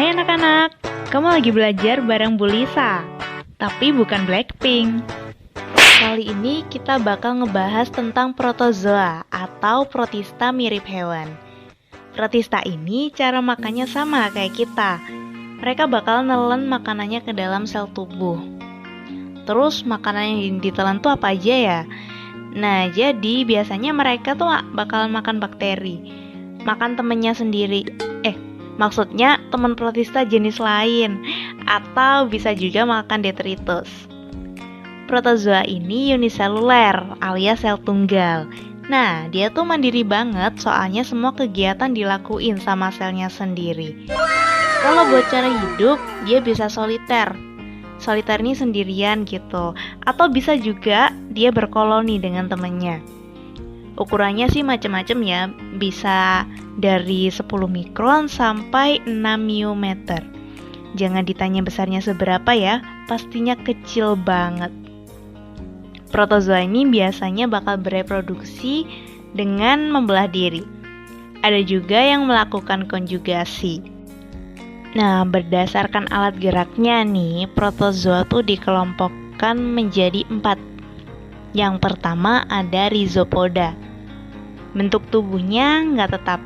Hai anak-anak, kamu lagi belajar bareng Bu Lisa, tapi bukan Blackpink. Kali ini kita bakal ngebahas tentang protozoa atau protista mirip hewan. Protista ini cara makannya sama kayak kita. Mereka bakal nelen makanannya ke dalam sel tubuh. Terus makanan yang ditelan tuh apa aja ya? Nah, jadi biasanya mereka tuh bakal makan bakteri, makan temennya sendiri. Maksudnya teman protista jenis lain, atau bisa juga makan detritus. Protozoa ini uniseluler alias sel tunggal. Nah, dia tuh mandiri banget soalnya semua kegiatan dilakuin sama selnya sendiri. Kalau buat cara hidup, dia bisa soliter. Soliter ini sendirian gitu, atau bisa juga dia berkoloni dengan temennya. Ukurannya sih macam-macam ya, bisa dari 10 mikron sampai 6 miometer. Jangan ditanya besarnya seberapa ya, pastinya kecil banget. Protozoa ini biasanya bakal bereproduksi dengan membelah diri. Ada juga yang melakukan konjugasi. Nah, berdasarkan alat geraknya nih, protozoa tuh dikelompokkan menjadi 4. Yang pertama ada rhizopoda. Bentuk tubuhnya nggak tetap.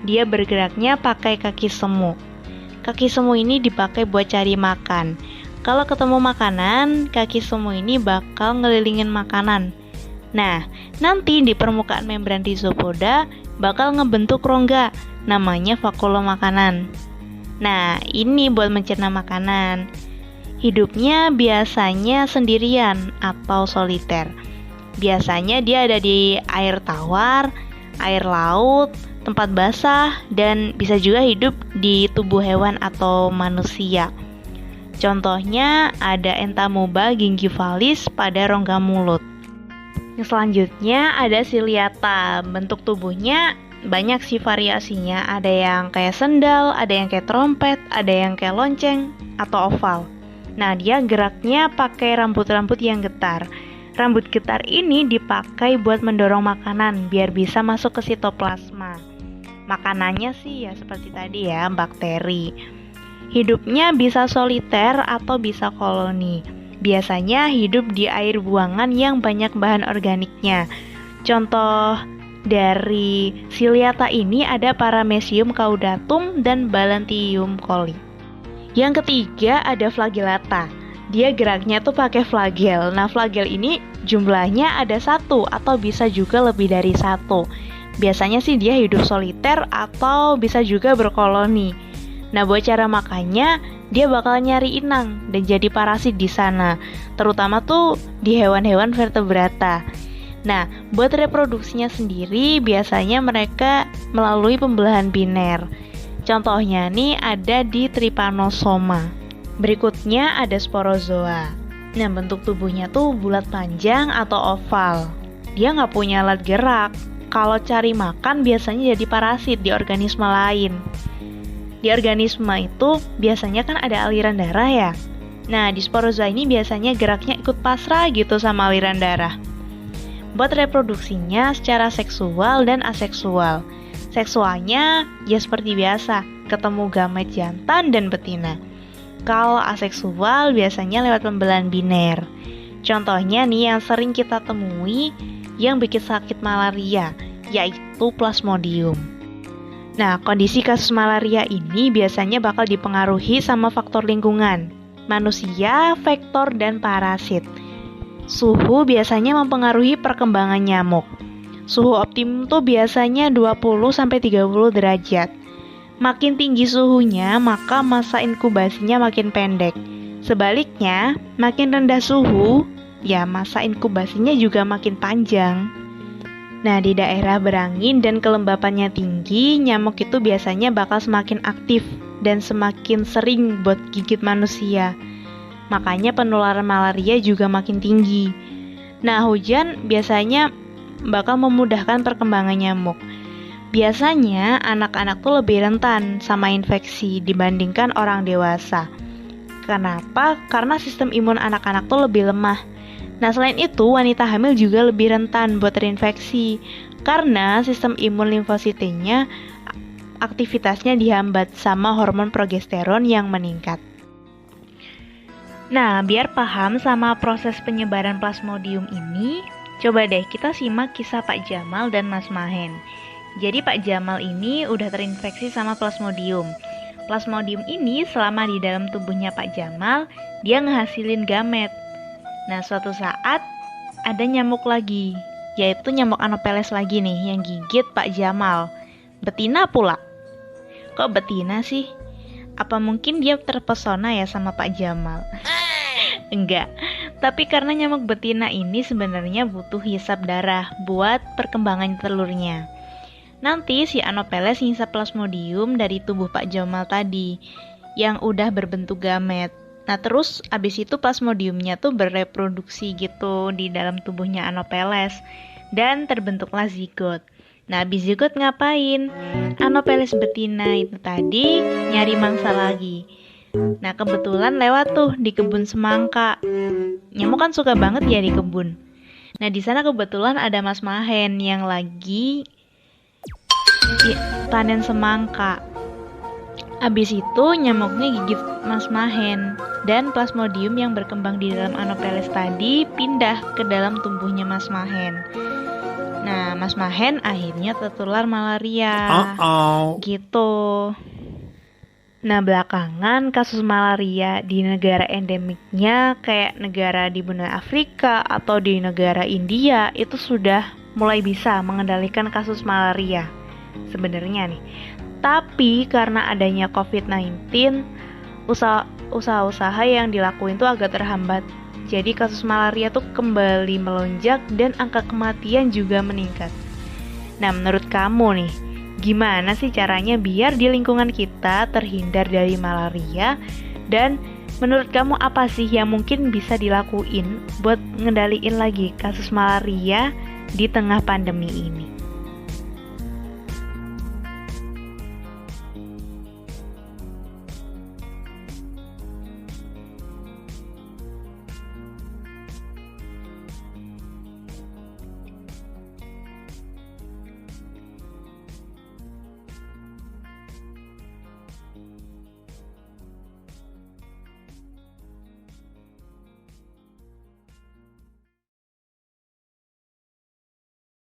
Dia bergeraknya pakai kaki semu. Kaki semu ini dipakai buat cari makan. Kalau ketemu makanan, kaki semu ini bakal ngelilingin makanan. Nah, nanti di permukaan membran rhizopoda bakal ngebentuk rongga, namanya vakulum makanan. Nah, ini buat mencerna makanan. Hidupnya biasanya sendirian atau soliter. Biasanya dia ada di air tawar, air laut, tempat basah, dan bisa juga hidup di tubuh hewan atau manusia. Contohnya ada Entamoeba gingivalis pada rongga mulut. Yang selanjutnya ada Ciliata. Bentuk tubuhnya banyak sih variasinya. Ada yang kayak sendal, ada yang kayak trompet, ada yang kayak lonceng atau oval. Nah, dia geraknya pakai rambut-rambut yang getar. Rambut getar ini dipakai buat mendorong makanan biar bisa masuk ke sitoplasma. Makanannya sih ya seperti tadi ya, bakteri. Hidupnya bisa soliter atau bisa koloni. Biasanya hidup di air buangan yang banyak bahan organiknya. Contoh dari Ciliata ini ada Paramecium caudatum dan Balantium coli. Yang ketiga ada Flagellata. Dia geraknya tuh pakai flagel. Nah, flagel ini jumlahnya ada 1 atau bisa juga lebih dari 1. Biasanya sih dia hidup soliter atau bisa juga berkoloni. Nah, buat cara makannya, dia bakal nyari inang dan jadi parasit di sana. Terutama tuh di hewan-hewan vertebrata. Nah, buat reproduksinya sendiri, biasanya mereka melalui pembelahan biner. Contohnya nih ada di Trypanosoma. Berikutnya ada sporozoa. Nah, bentuk tubuhnya tuh bulat panjang atau oval. Dia nggak punya alat gerak. Kalau cari makan biasanya jadi parasit di organisme lain. Di organisme itu biasanya kan ada aliran darah ya. Nah, di sporozoa ini biasanya geraknya ikut pasrah gitu sama aliran darah. Buat reproduksinya secara seksual dan aseksual. Seksualnya ya seperti biasa, ketemu gamet jantan dan betina. Kalau aseksual biasanya lewat pembelahan biner. Contohnya nih yang sering kita temui yang bikin sakit malaria, yaitu Plasmodium. Nah, kondisi kasus malaria ini biasanya bakal dipengaruhi sama faktor lingkungan, manusia, vektor, dan parasit. Suhu biasanya mempengaruhi perkembangan nyamuk. Suhu optimum tuh biasanya 20-30 derajat. Makin tinggi suhunya, maka masa inkubasinya makin pendek. Sebaliknya, makin rendah suhu, ya masa inkubasinya juga makin panjang. Nah, di daerah berangin dan kelembapannya tinggi, nyamuk itu biasanya bakal semakin aktif dan semakin sering buat gigit manusia. Makanya penularan malaria juga makin tinggi. Nah, hujan biasanya bakal memudahkan perkembangan nyamuk. Biasanya anak-anak tuh lebih rentan sama infeksi dibandingkan orang dewasa. Kenapa? Karena sistem imun anak-anak tuh lebih lemah. Nah, selain itu wanita hamil juga lebih rentan buat terinfeksi karena sistem imun limfositenya aktivitasnya dihambat sama hormon progesteron yang meningkat. Nah, biar paham sama proses penyebaran Plasmodium ini, coba deh kita simak kisah Pak Jamal dan Mas Mahen. Jadi Pak Jamal ini udah terinfeksi sama Plasmodium. Plasmodium ini selama di dalam tubuhnya Pak Jamal, dia ngehasilin gamet. Nah, suatu saat ada nyamuk lagi, yaitu nyamuk Anopheles lagi nih yang gigit Pak Jamal. Betina pula. Kok betina sih? Apa mungkin dia terpesona ya sama Pak Jamal? Enggak, tapi karena nyamuk betina ini sebenarnya butuh hisap darah buat perkembangan telurnya. Nanti si Anopheles ngisap Plasmodium dari tubuh Pak Jamal tadi yang udah berbentuk gamet. Nah terus abis itu Plasmodiumnya tuh bereproduksi gitu di dalam tubuhnya Anopheles dan terbentuklah zigot. Nah abis zigot ngapain? Anopheles betina itu tadi nyari mangsa lagi. Nah kebetulan lewat tuh di kebun semangka. Nyamuk kan suka banget ya di kebun. Nah di sana kebetulan ada Mas Mahen yang lagi panen semangka. Abis itu nyamuknya gigit Mas Mahen dan Plasmodium yang berkembang di dalam Anopheles tadi pindah ke dalam tubuhnya Mas Mahen. Nah Mas Mahen akhirnya tertular malaria. Gitu. Nah belakangan kasus malaria di negara endemiknya kayak negara di benua Afrika atau di negara India itu sudah mulai bisa mengendalikan kasus malaria sebenarnya nih. Tapi karena adanya COVID-19, usaha-usaha yang dilakuin tuh agak terhambat. Jadi kasus malaria tuh kembali melonjak dan angka kematian juga meningkat. Nah menurut kamu nih, gimana sih caranya biar di lingkungan kita terhindar dari malaria? Dan menurut kamu apa sih yang mungkin bisa dilakuin buat ngendaliin lagi kasus malaria di tengah pandemi ini?